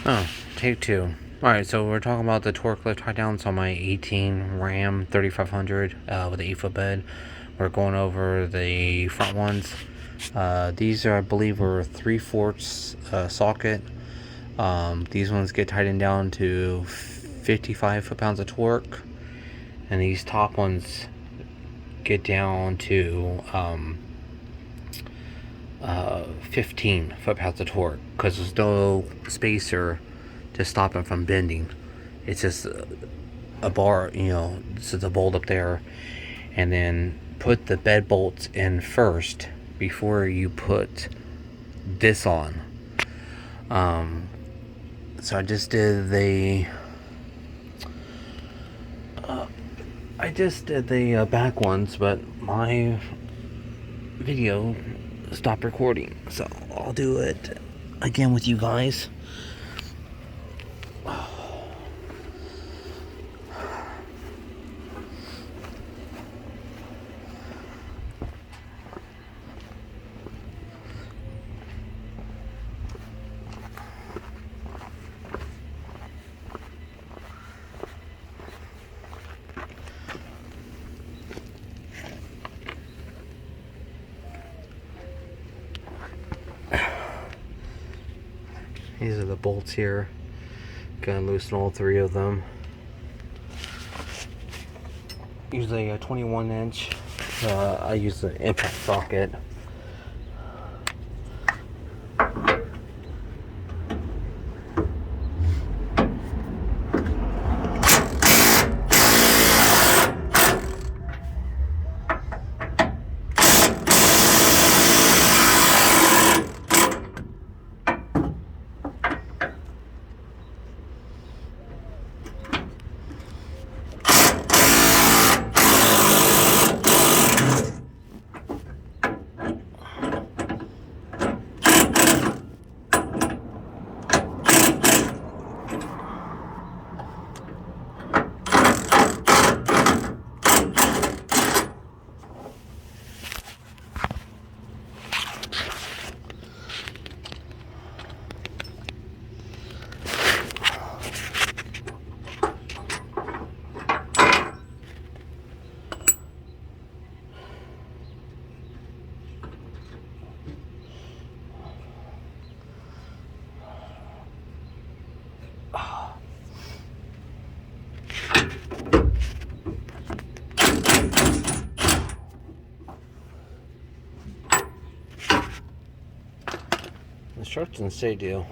Oh, take two. Alright, so we're talking about the torque lift high downs on my 18 Ram 3500 with the 8-foot bed. We're going over the front ones. These are, I believe, are 3/4 socket. These ones get tightened down to 55 foot-pounds of torque, and these top ones get down to 15 foot-pounds of torque because there's no spacer to stop it from bending. It's just a bar, just a bolt up there, and then put the bed bolts in first before you put this on. So I just did the back ones, but my video stopped recording, so I'll do it again with you guys. These are the bolts here. Gonna loosen all three of them. Usually a 21 inch. I use the impact socket. Instructions say to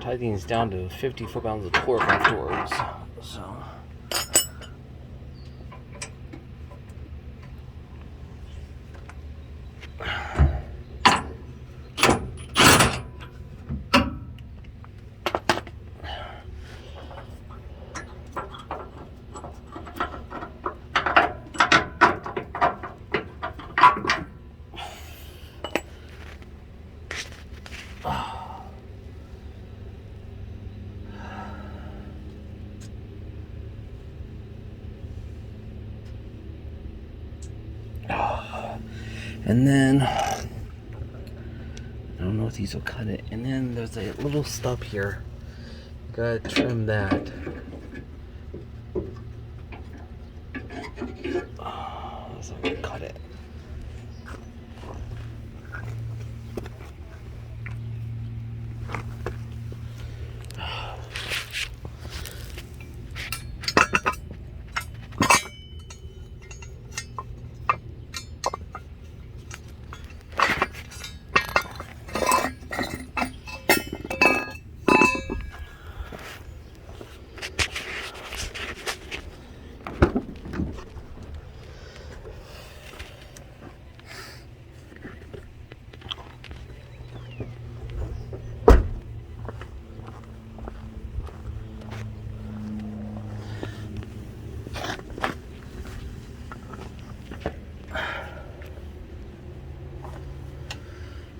tighten these down to 50 foot-pounds of torque afterwards. So. And then I don't know if these will cut it. And then there's a little stub here. Gotta trim that. So I can cut it.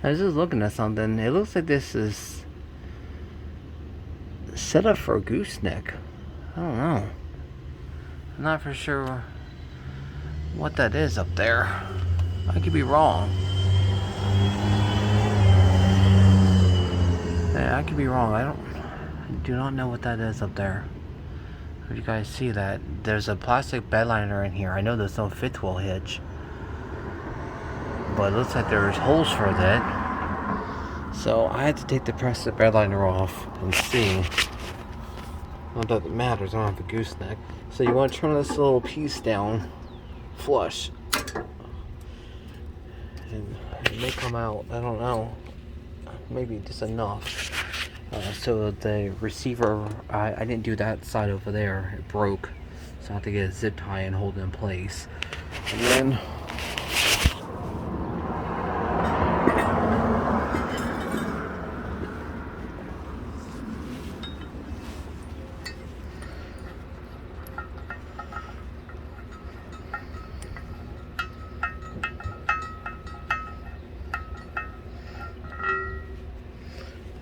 I was just looking at something. It looks like this is set up for a gooseneck. I don't know. I'm not for sure what that is up there. I could be wrong. Yeah, I could be wrong. I do not know what that is up there. If you guys see that, there's a plastic bed liner in here. I know there's no fifth wheel hitch, but it looks like there's holes for that. So I had to take the plastic bed liner off and see. Not that it matters. I don't have a gooseneck. So you want to turn this little piece down flush, and it may come out. I don't know. Maybe just enough. So the receiver, I didn't do that side over there. It broke, so I have to get a zip tie and hold it in place. And then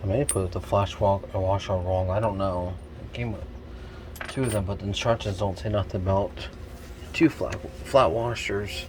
I may have put the flash washer wrong. I don't know. It came with two of them, but the instructions don't say nothing about two flat washers.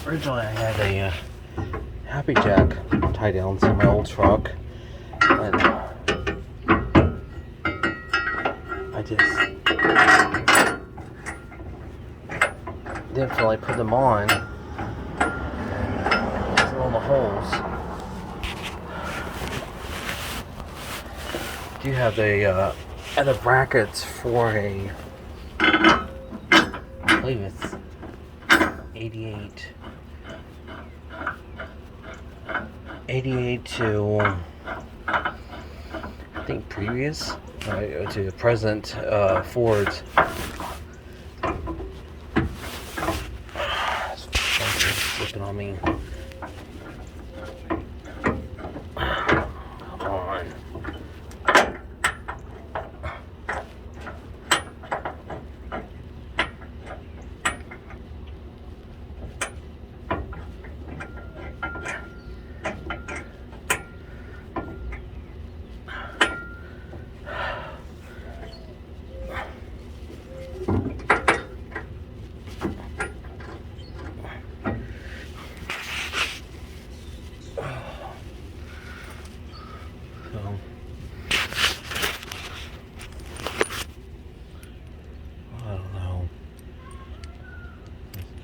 Originally, I had a Happy Jack tie down to my old truck, and I just didn't feel like putting them on, and there's all the holes. I do have the other brackets for a, I believe it's 88 to, I think, previous, to the present Fords. It's slipping on me. Come on.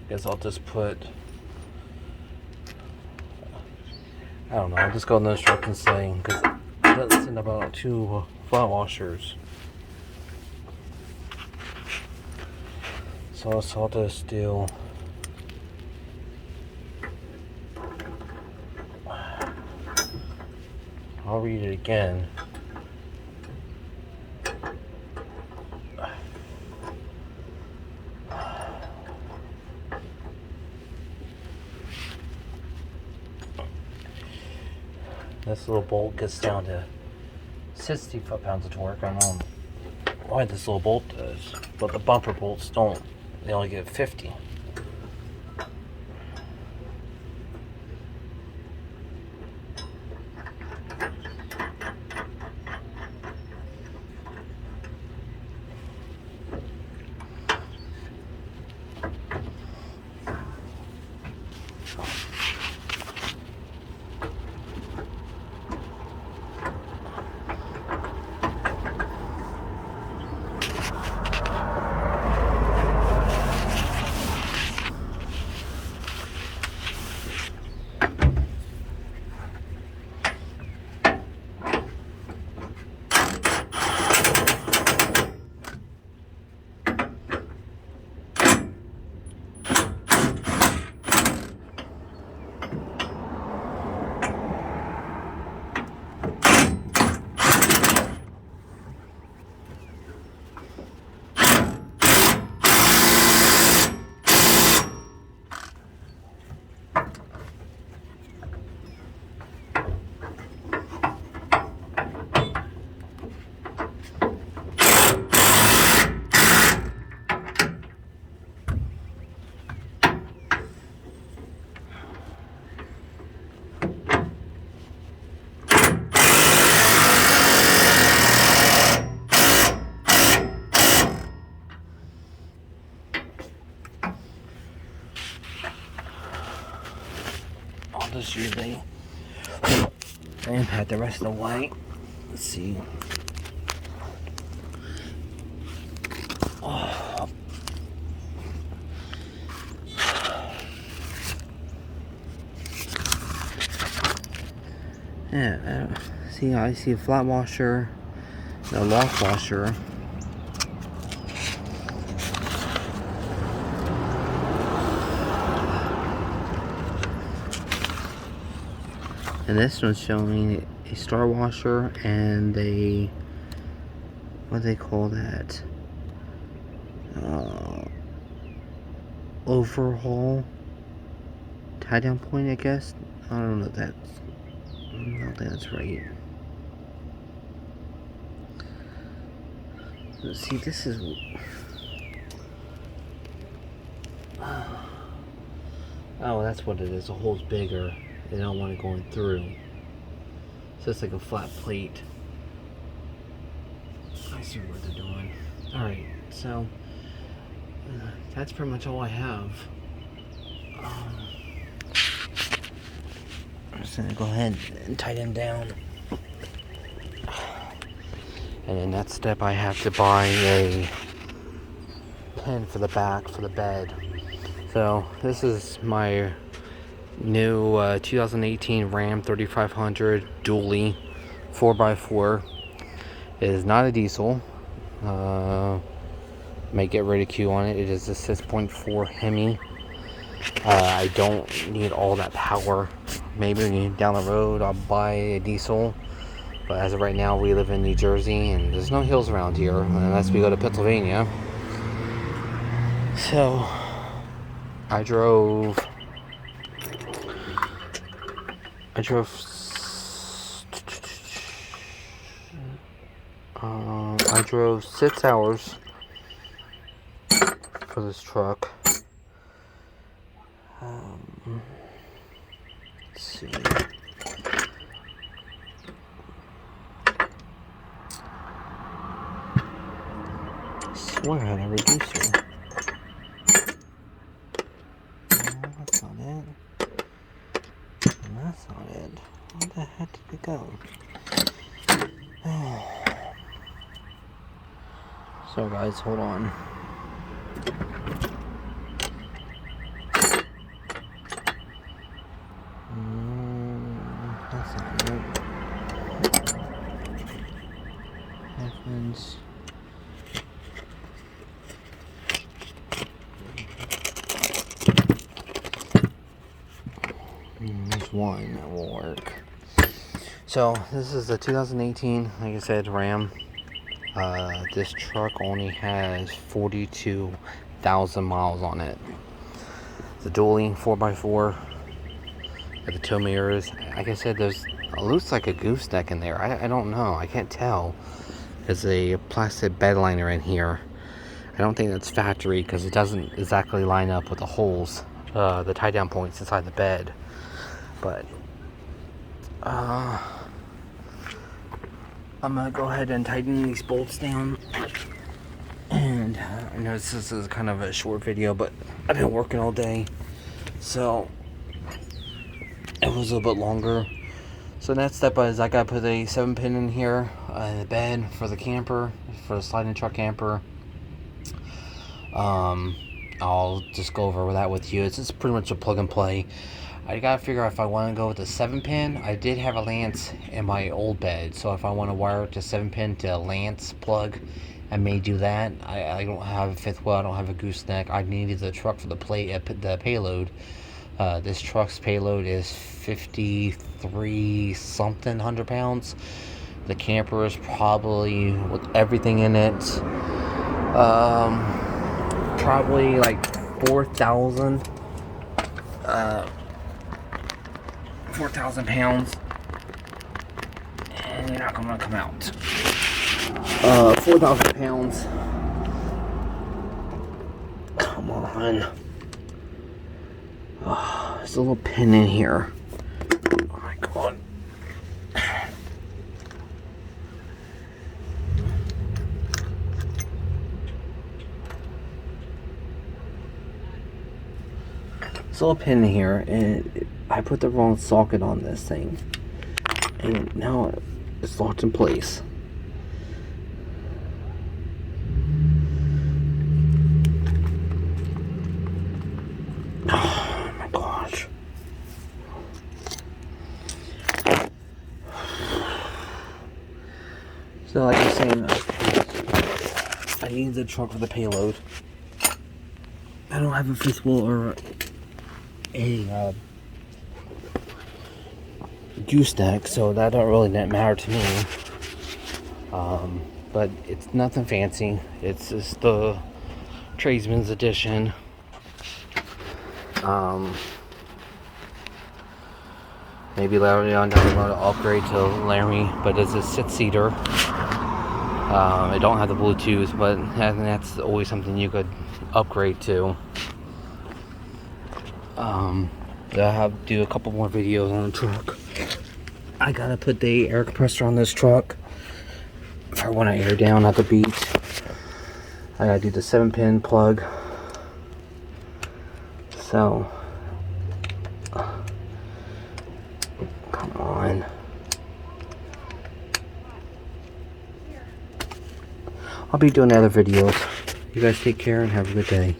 Guess I'll just put, I don't know, I'll just go in the instructions saying, because it doesn't send about two flat washers. So I'll just do, I'll read it again. This little bolt gets down to 60 foot-pounds of torque. I don't know why this little bolt does, but the bumper bolts don't. They only get 50. just use a ram pad the rest of the way. Let's see. Oh. Yeah, see, I see a flat washer, a lock washer. And this one's showing a star washer and a, what do they call that? Overhaul tie down point, I guess. I don't know if that's, I don't think that's right. Let's see, this is, oh, that's what it is. The hole's bigger. They don't want it going through. So it's like a flat plate. I see what they're doing. Alright, so that's pretty much all I have. I'm just gonna go ahead and tighten down. And in that step, I have to buy a pin for the back for the bed. So this is my new 2018 Ram 3500 dually 4x4. It is not a diesel. May get ridicule on it. It is a 6.4 Hemi. I don't need all that power. Maybe down the road I'll buy a diesel. But as of right now, we live in New Jersey and there's no hills around here unless we go to Pennsylvania. So I drove 6 hours for this truck. Let's see. I swear I had a reducer. No, that's not it. And that's not it. Where the heck did it go? So guys, hold on. That's not it. Headphones. There's one that will work. So this is the 2018, like I said, Ram. This truck only has 42,000 miles on it. It's a dually 4x4 with the tow mirrors. Like I said, there's, it looks like a gooseneck in there. I don't know. I can't tell. There's a plastic bed liner in here. I don't think that's factory because it doesn't exactly line up with the holes, the tie down points inside the bed. But I'm gonna go ahead and tighten these bolts down. And I know this is kind of a short video, but I've been working all day, so it was a little bit longer. So next step is I gotta put a 7-pin in here in the bed for the camper, for the sliding truck camper. I'll just go over that with you. It's just pretty much a plug and play. I gotta figure out if I want to go with the 7-pin. I did have a Lance in my old bed, so if I want to wire it to 7-pin to a Lance plug, I may do that. I don't have a fifth wheel. I don't have a gooseneck. I needed the truck for the payload. This truck's payload is 53 something 100 pounds. The camper is probably with everything in it, probably like 4,000 pounds, and you're not gonna come out. 4,000 pounds. Come on. Oh, there's a little pin in here. Oh my god. this little pin here, and I put the wrong socket on this thing, and now it's locked in place. Oh my gosh. So like I was saying, I need the truck for the payload. I don't have a physical or a gooseneck, so that don't really matter to me. But it's nothing fancy. It's just the tradesman's edition. Maybe later on down the road to upgrade to Laramie, but it's a 6-seater. I don't have the Bluetooth, but that's always something you could upgrade to. I'll have to do a couple more videos on the truck. I gotta put the air compressor on this truck for when I air down at the beach. I gotta do the 7-pin plug. So, come on. I'll be doing other videos. You guys take care and have a good day.